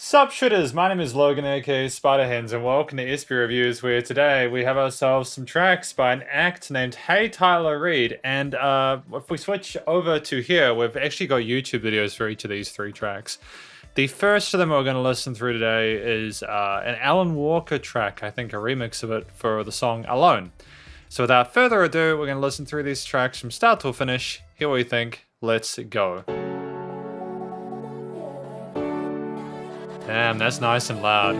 Sup Shredders, my name is Logan aka Spiderhands and welcome to SP Reviews, where today we have ourselves some tracks by an act named heytylerreid. And if we switch over to here, we've actually got YouTube videos for each of these three tracks. The first of them we're going to listen through today is an Alan Walker track, I think a remix of it for the song Alone. So without further ado, we're going to listen through these tracks from start to finish, hear what we think, let's go. Damn, that's nice and loud.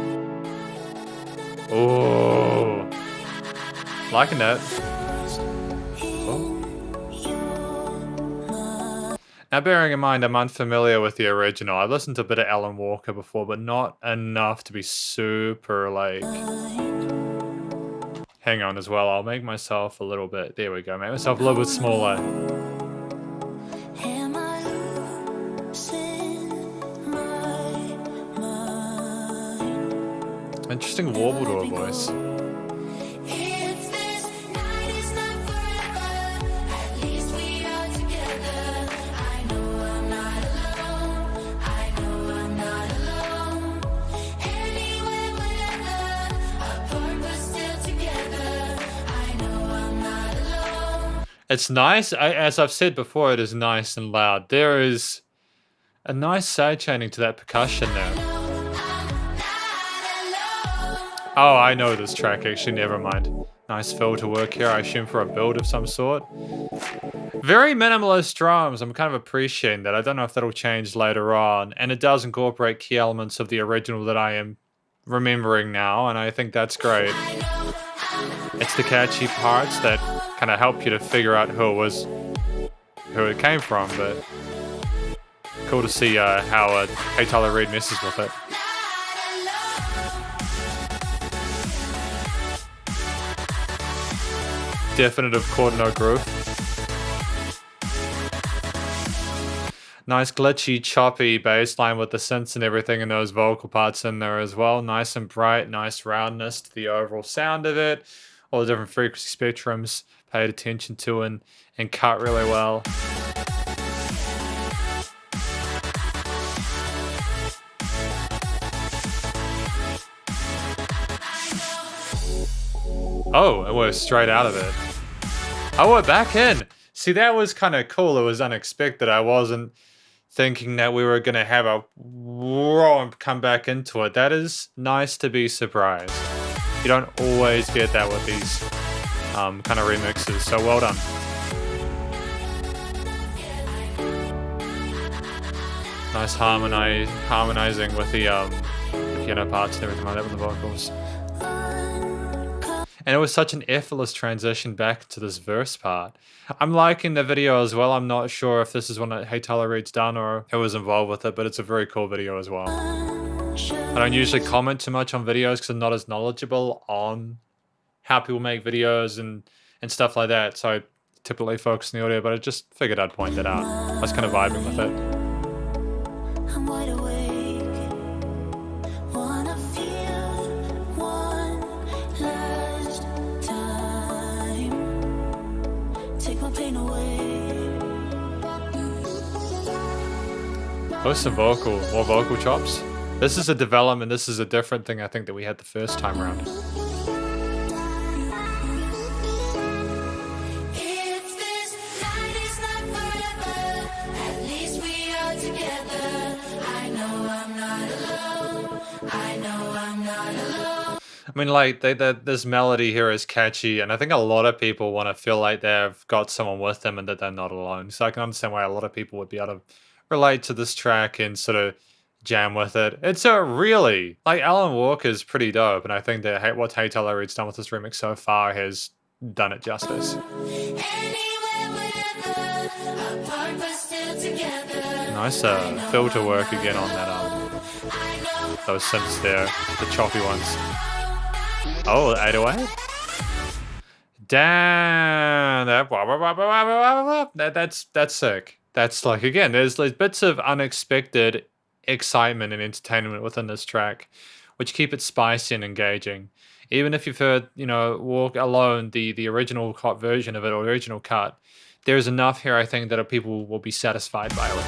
Oh, liking that. Oh. Now, bearing in mind, I'm unfamiliar with the original. I've listened to a bit of Alan Walker before, but not enough to be super, like... Hang on as well, I'll make myself a little bit... There we go, make myself a little bit smaller. Interesting warble to her voice. It's nice, as I've said before, it is nice and loud. There is a nice side chaining to that percussion there. Oh, I know this track, actually, never mind. Nice fill to work here, I assume for a build of some sort. Very minimalist drums, I'm kind of appreciating that. I don't know if that'll change later on. And it does incorporate key elements of the original that I am remembering now, and I think that's great. It's the catchy parts that kind of help you to figure out who it came from, but cool to see how heytylerreid messes with it. Definitive chord no groove. Nice glitchy, choppy bass line with the synths and everything and those vocal parts in there as well. Nice and bright, nice roundness to the overall sound of it. All the different frequency spectrums paid attention to and cut really well. Oh, it was straight out of it. Oh, we're back in. See, that was kind of cool. It was unexpected. I wasn't thinking that we were going to have a romp come back into it. That is nice to be surprised. You don't always get that with these kind of remixes, so well done. Nice harmonizing with the piano parts and everything like that with the vocals. And it was such an effortless transition back to this verse part. I'm liking the video as well. I'm not sure if this is one that heytylerreid's done or who was involved with it, but it's a very cool video as well. I don't usually comment too much on videos because I'm not as knowledgeable on how people make videos and stuff like that. So I typically focus on the audio, but I just figured I'd point that out. I was kind of vibing with it. I'm wide awake, wanna feel one last time. Take my pain away. Oh, some more vocal chops. This is a development, this is a different thing I think that we had the first time around. I mean, like, this melody here is catchy, and I think a lot of people want to feel like they've got someone with them and that they're not alone. So I can understand why a lot of people would be able to relate to this track and sort of jam with it. It's a really, like, Alan Walker's pretty dope, and I think that what heytylerreid's done with this remix so far has done it justice. Nice filter work again on that those synths there, the choppy ones. Oh, 808? Damn, that's sick. That's like, again, there's bits of unexpected excitement and entertainment within this track, which keep it spicy and engaging. Even if you've heard, Walk Alone, the original cut version of it, or original cut, there's enough here, I think, that people will be satisfied by it.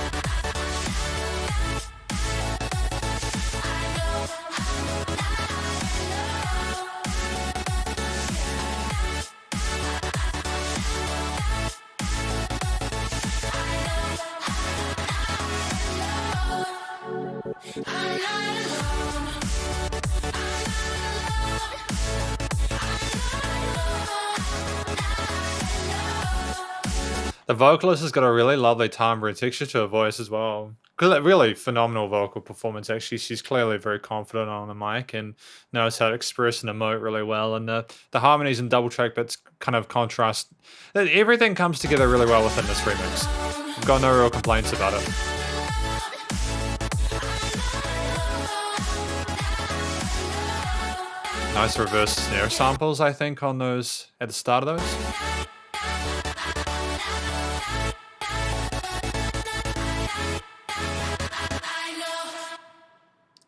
The vocalist has got a really lovely timbre and texture to her voice as well. Really phenomenal vocal performance, actually. She's clearly very confident on the mic and knows how to express and emote really well. And the harmonies and double track bits kind of contrast. Everything comes together really well within this remix. I've got no real complaints about it. Nice reverse snare samples, I think, on those at the start of those.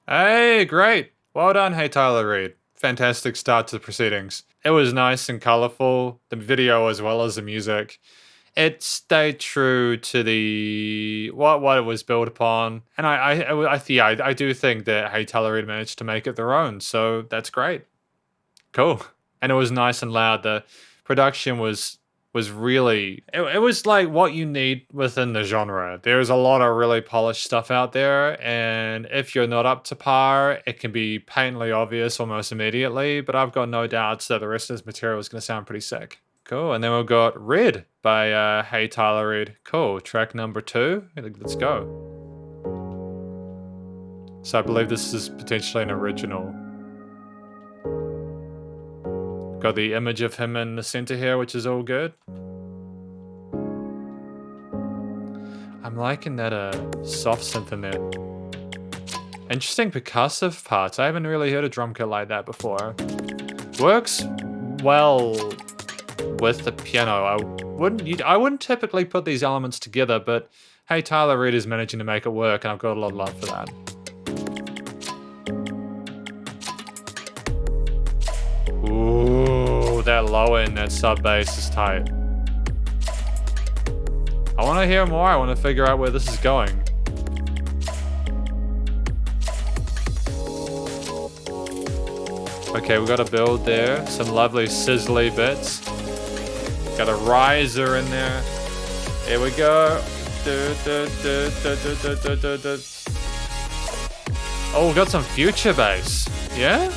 Hey, great. Well done, Hey Tyler Reid. Fantastic start to the proceedings. It was nice and colorful, the video as well as the music. It stayed true to the what it was built upon, and I do think that Hey Tyler Reid managed to make it their own, so that's great. Cool. And it was nice and loud. The production was really it was like what you need within the genre. There's a lot of really polished stuff out there, and if you're not up to par, it can be patently obvious almost immediately, but I've got no doubts that the rest of this material is going to sound pretty sick. Cool. And then we've got Red by Hey Tyler Reid. Cool. Track number 2. Let's go. So I believe this is potentially an original. Got the image of him in the center here, which is all good. I'm liking that soft synth in there. Interesting percussive parts. I haven't really heard a drum kit like that before. Works well with the piano. I wouldn't typically put these elements together, but Hey Tyler Reid is managing to make it work, and I've got a lot of love for that. Ooh, that low end, that sub bass is tight. I want to hear more. I want to figure out where this is going. Okay, we got a build there. Some lovely sizzly bits. Got a riser in there. Here we go. Oh, we got some future bass. Yeah?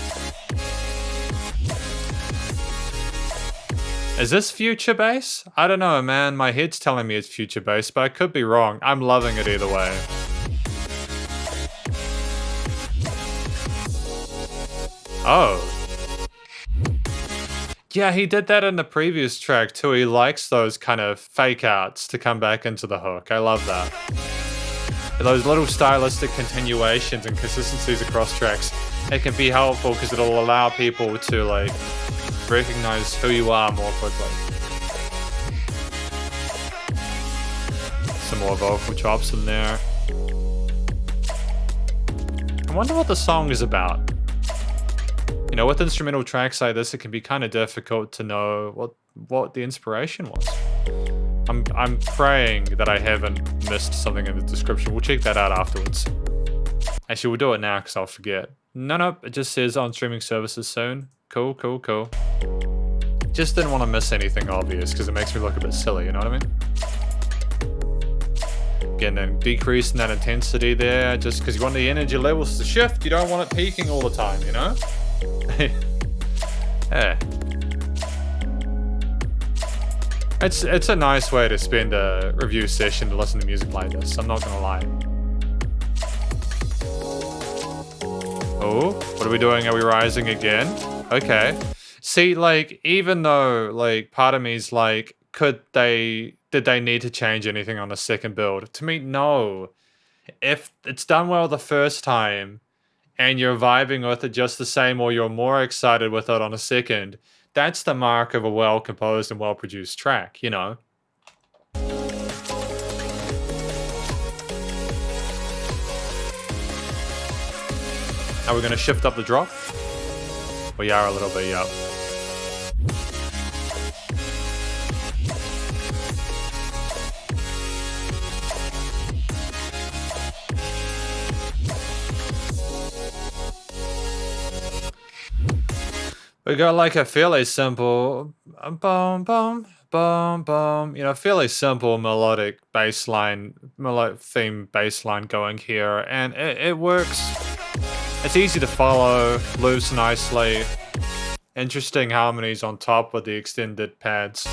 Is this future bass? I don't know, man. My head's telling me it's future bass, but I could be wrong. I'm loving it either way. Oh. Yeah, he did that in the previous track too. He likes those kind of fake outs to come back into the hook. I love that. Those little stylistic continuations and consistencies across tracks, it can be helpful because it'll allow people to like recognize who you are more quickly. Some more vocal chops in there. I wonder what the song is about. You know, with instrumental tracks like this, it can be kind of difficult to know what the inspiration was. I'm praying that I haven't missed something in the description. We'll check that out afterwards. Actually, we'll do it now because I'll forget. Nope, it just says on streaming services soon. Cool, cool, cool. Just didn't want to miss anything obvious because it makes me look a bit silly, you know what I mean? Again, then decreasing that intensity there just because you want the energy levels to shift. You don't want it peaking all the time, you know? Yeah. It's a nice way to spend a review session to listen to music like this, I'm not gonna lie. Oh, what are we doing? Are we rising again? Okay. See, like, even though, like, part of me is like, did they need to change anything on the second build? To me, no. If it's done well the first time, and you're vibing with it just the same, or you're more excited with it on a second, that's the mark of a well-composed and well-produced track, you know? Are we gonna shift up the drop? We are a little bit, yep. We got like a fairly simple boom, boom, boom, boom. You know, fairly simple melodic bassline, melodic theme bassline going here, and it works. It's easy to follow, loops nicely. Interesting harmonies on top with the extended pads.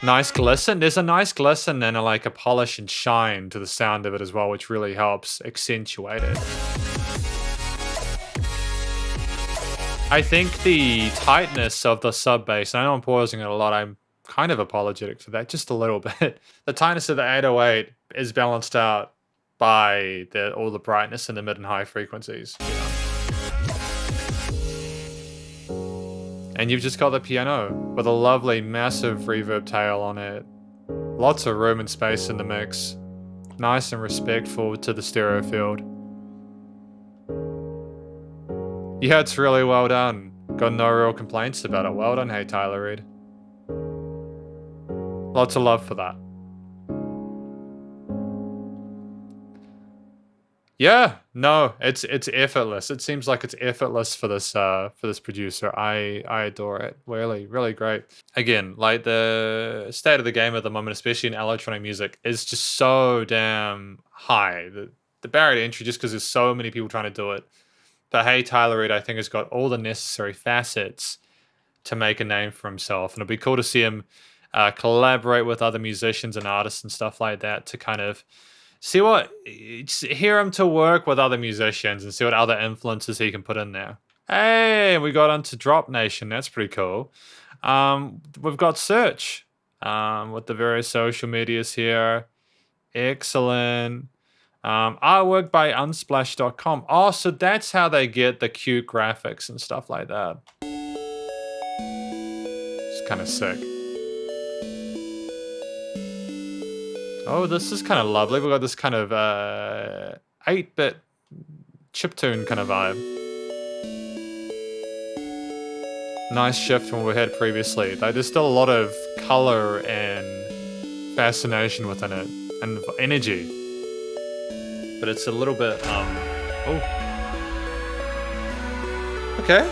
Nice glisten. There's a nice glisten and a polish and shine to the sound of it as well, which really helps accentuate it. I think the tightness of the sub bass, I know I'm pausing it a lot, I'm kind of apologetic for that, just a little bit. The tightness of the 808 is balanced out by all the brightness in the mid and high frequencies. You know? And you've just got the piano with a lovely massive reverb tail on it. Lots of room and space in the mix. Nice and respectful to the stereo field. Yeah, it's really well done. Got no real complaints about it. Well done, heytylerreid. Lots of love for that. Yeah, no, it's effortless. It seems like it's effortless for this producer. I adore it. Really, really great. Again, like the state of the game at the moment, especially in electronic music, is just so damn high. The barrier to entry, just because there's so many people trying to do it. But heytylerreid, I think, has got all the necessary facets to make a name for himself, and it'll be cool to see him collaborate with other musicians and artists and stuff like that to kind of hear him to work with other musicians and see what other influences he can put in there. Hey, we got onto Drop Nation. That's pretty cool. We've got search with the various social medias here. Excellent. Artwork by unsplash.com. Oh, so that's how they get the cute graphics and stuff like that. It's kind of sick. Oh, this is kind of lovely. We've got this kind of 8-bit chiptune kind of vibe. Nice shift from what we had previously. There's still a lot of color and fascination within it, and energy. But it's a little bit, oh. Okay.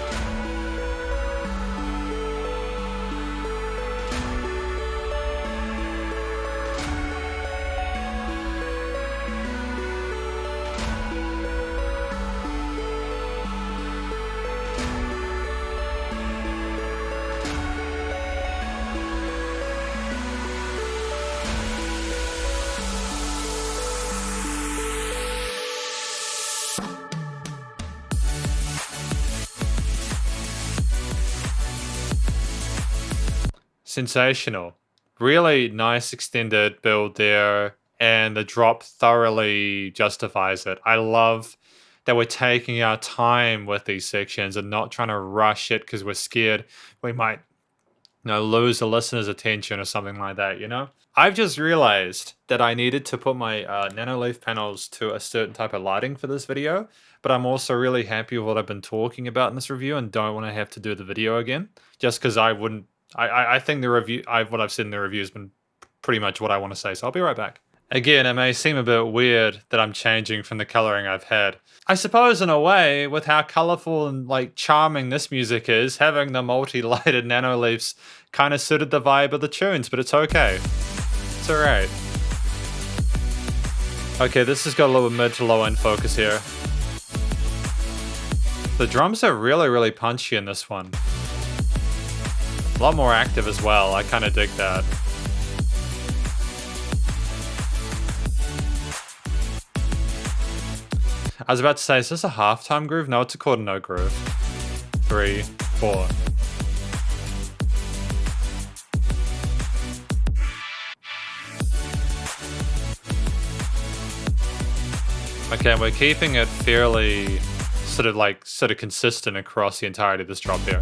Sensational. Really nice extended build there, and the drop thoroughly justifies it. I love that we're taking our time with these sections and not trying to rush it because we're scared we might lose the listener's attention or something like that, you know? I've just realized that I needed to put my nanoleaf panels to a certain type of lighting for this video, but I'm also really happy with what I've been talking about in this review and don't want to have to do the video again, just because I think the review, what I've said in the review has been pretty much what I want to say, so I'll be right back. Again, it may seem a bit weird that I'm changing from the coloring I've had. I suppose in a way, with how colorful and charming this music is, having the multi-lighted nanoleafs kind of suited the vibe of the tunes, but it's okay. It's alright. Okay, this has got a little mid to low end focus here. The drums are really, really punchy in this one. A lot more active as well. I kind of dig that. I was about to say, is this a halftime groove? No, it's a quarter note groove. 3, 4. Okay, we're keeping it fairly sort of consistent across the entirety of this drop here.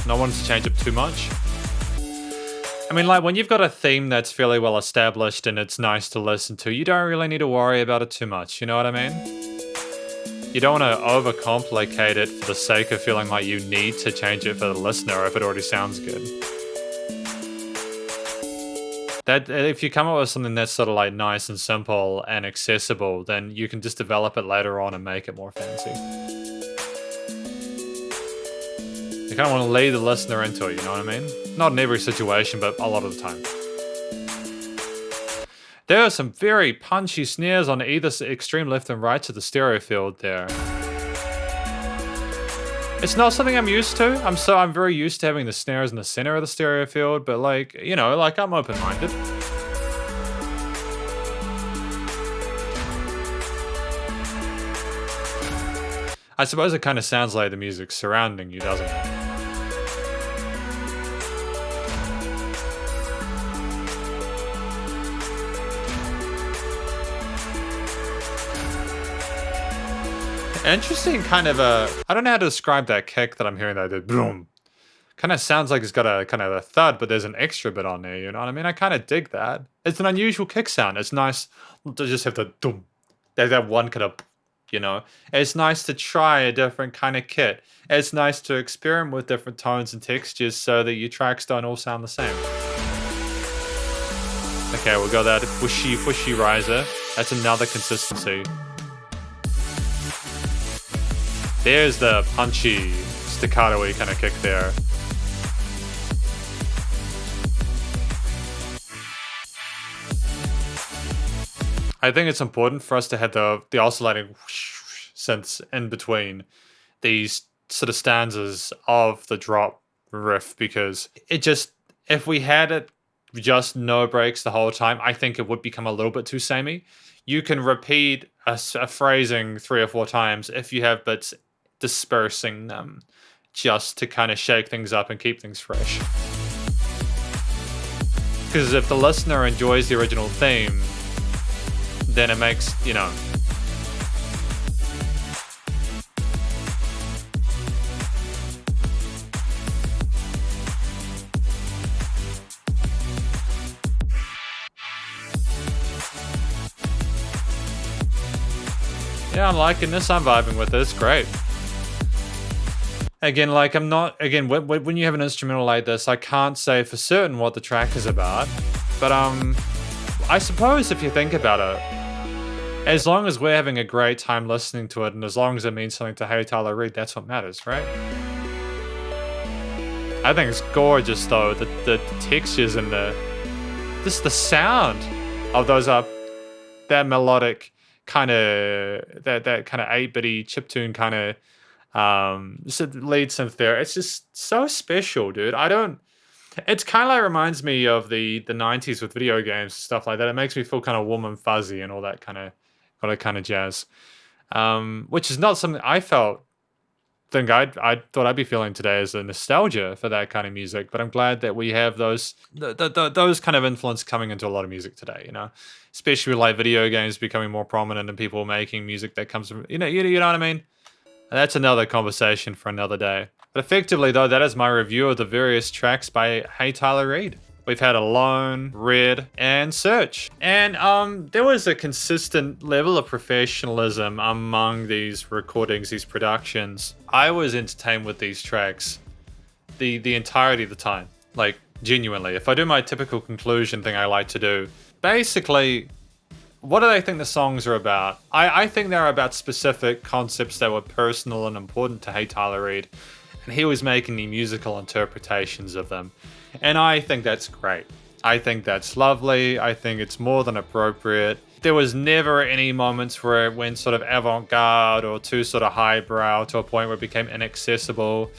Not wanting to change it too much. I mean, when you've got a theme that's fairly well established and it's nice to listen to, you don't really need to worry about it too much, you know what I mean? You don't want to overcomplicate it for the sake of feeling like you need to change it for the listener if it already sounds good. If you come up with something that's sort of nice and simple and accessible, then you can just develop it later on and make it more fancy. You kind of want to lead the listener into it, you know what I mean? Not in every situation, but a lot of the time. There are some very punchy snares on either extreme left and right to the stereo field there. It's not something I'm used to. I'm very used to having the snares in the center of the stereo field, but like, you know, like I'm open-minded. I suppose it kind of sounds like the music surrounding you, doesn't it? Interesting kind of I don't know how to describe that kick that I'm hearing that did boom. Kind of sounds like it's got a kind of a thud, but there's an extra bit on there, you know what I mean? I kind of dig that. It's an unusual kick sound. It's nice to just have the doom. That one kind of, you know. It's nice to try a different kind of kit. It's nice to experiment with different tones and textures so that your tracks don't all sound the same. Okay, we'll go that whooshy riser. That's another consistency. There's the punchy, staccato-y kind of kick there. I think it's important for us to have the oscillating synths in between these sort of stanzas of the drop riff, because it just, if we had it just no breaks the whole time, I think it would become a little bit too samey. You can repeat a phrasing 3 or 4 times if you have bits dispersing them just to kind of shake things up and keep things fresh. Because if the listener enjoys the original theme, then it makes, you know. Yeah, I'm liking this. I'm vibing with this. Great. Again, like I'm not, again, when you have an instrumental like this, I can't say for certain what the track is about. But I suppose if you think about it, as long as we're having a great time listening to it, and as long as it means something to Hey Tyler Reid, that's what matters, right? I think it's gorgeous though, the textures and the sound of those that melodic kind of that kind of 8-bitty chiptune kind of lead synth there. It's just so special, dude. It's kind of like reminds me of the 90s with video games and stuff like that. It makes me feel kind of warm and fuzzy and all that kind of jazz, which is not something I thought I'd be feeling today as a nostalgia for that kind of music. But I'm glad that we have those kind of influence coming into a lot of music today, you know, especially with like video games becoming more prominent and people making music that comes from, you know what I mean? That's another conversation for another day. But effectively, though, that is my review of the various tracks by Hey Tyler Reid. We've had Alone, Red, and Search. And there was a consistent level of professionalism among these recordings, these productions. I was entertained with these tracks the entirety of the time. Like, genuinely. If I do my typical conclusion thing I like to do, basically, what do they think the songs are about? I think they're about specific concepts that were personal and important to Hey Tyler Reid. And he was making the musical interpretations of them. And I think that's great. I think that's lovely. I think it's more than appropriate. There was never any moments where it went sort of avant-garde or too sort of highbrow to a point where it became inaccessible.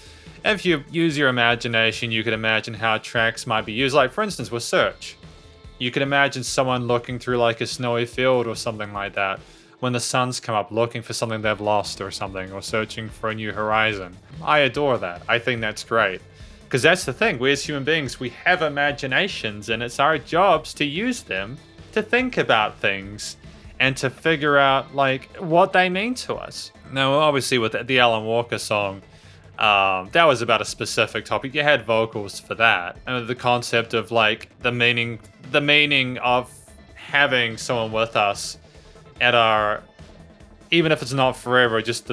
If you use your imagination, you could imagine how tracks might be used. Like, for instance, with Search. You could imagine someone looking through like a snowy field or something like that when the sun's come up, looking for something they've lost or something, or searching for a new horizon. I adore that. I think that's great. Because that's the thing, we as human beings, we have imaginations, and it's our jobs to use them to think about things and to figure out like what they mean to us. Now, obviously with the Alan Walker song, that was about a specific topic. You had vocals for that. And the concept of like the meaning of having someone with us at our, even if it's not forever, just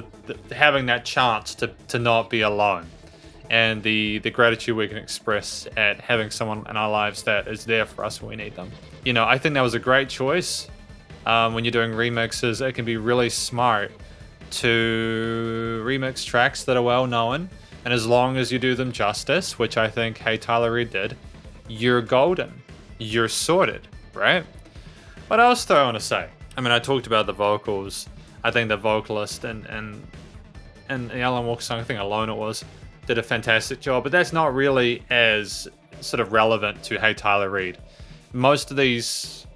having that chance to not be alone, and the gratitude we can express at having someone in our lives that is there for us when we need them. You know, I think that was a great choice. When you're doing remixes, it can be really smart to remix tracks that are well known And as long as you do them justice, which I think Hey Tyler Reid did, you're golden. You're sorted, right? What else do I want to say? I mean, I talked about the vocals. I think the vocalist and the Alan Walker song, I think Alone it was, did a fantastic job, but that's not really as sort of relevant to Hey Tyler Reid. Most of these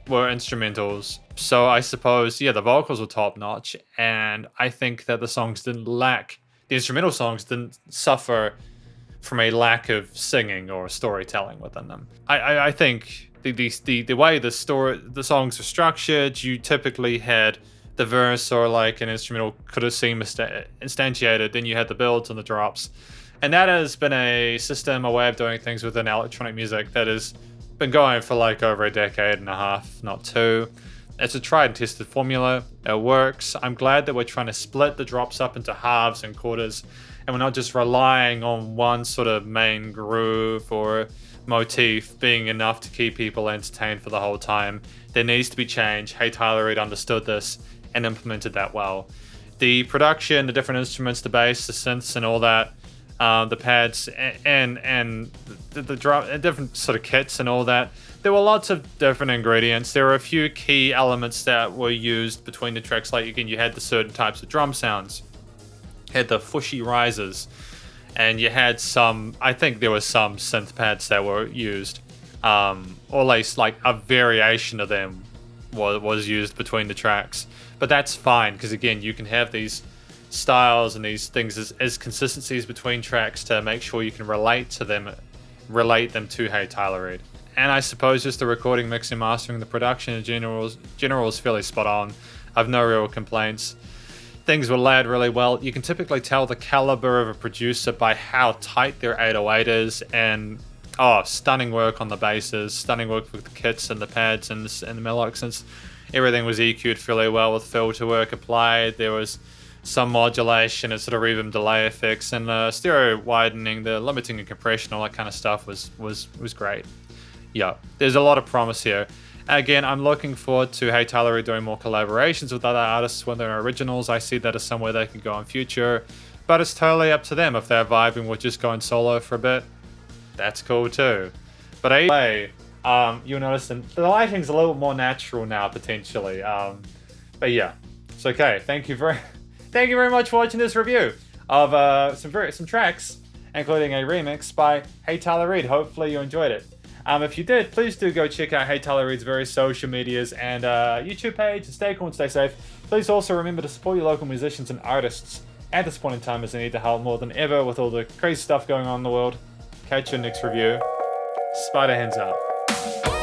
were instrumentals, so I suppose, yeah, the vocals were top notch, and I think that the instrumental songs didn't suffer from a lack of singing or storytelling within them. I think the way the songs are structured, you typically had the verse or like an instrumental could have seemed instantiated, then you had the builds and the drops. And that has been a system, a way of doing things within electronic music that has been going for like over a decade and a half, not two. It's a tried and tested formula. It works. I'm glad that we're trying to split the drops up into halves and quarters, and we're not just relying on one sort of main groove or motif being enough to keep people entertained for the whole time. There needs to be change. Hey Tyler Reid understood this and implemented that well. The production, the different instruments, the bass, the synths, and all that, the pads, and the drum, different sort of kits and all that. There were lots of different ingredients. There were a few key elements that were used between the tracks. Like again, you had the certain types of drum sounds, had the fushy risers, and you had some. I think there were some synth pads that were used, or at least like a variation of them was used between the tracks. But that's fine because again, you can have these styles and these things as consistencies between tracks to make sure you can relate them to Hey Tyler Reid. And I suppose just the recording, mixing, mastering, the production in general is fairly spot on. I've no real complaints. Things were layered really well. You can typically tell the caliber of a producer by how tight their 808 is, and stunning work on the basses, stunning work with the kits and the pads and the melodics. And everything was EQ'd fairly well with filter work applied. There was some modulation and sort of reverb delay effects, and stereo widening, the limiting and compression, all that kind of stuff was great. Yeah, there's a lot of promise here. Again, I'm looking forward to Hey Tyler Reid doing more collaborations with other artists when they're originals. I see that as somewhere they could go in future, but it's totally up to them. If they're vibing with just going solo for a bit, that's cool too. But anyway, you'll notice the lighting's a little more natural now potentially. But yeah, it's okay. Thank you very much for watching this review of some tracks, including a remix by Hey Tyler Reid. Hopefully you enjoyed it. If you did, please do go check out Hey Tyler Reid's various social medias and YouTube page, and stay cool and stay safe. Please also remember to support your local musicians and artists at this point in time, as they need the help more than ever with all the crazy stuff going on in the world. Catch you next review. Spider hands up.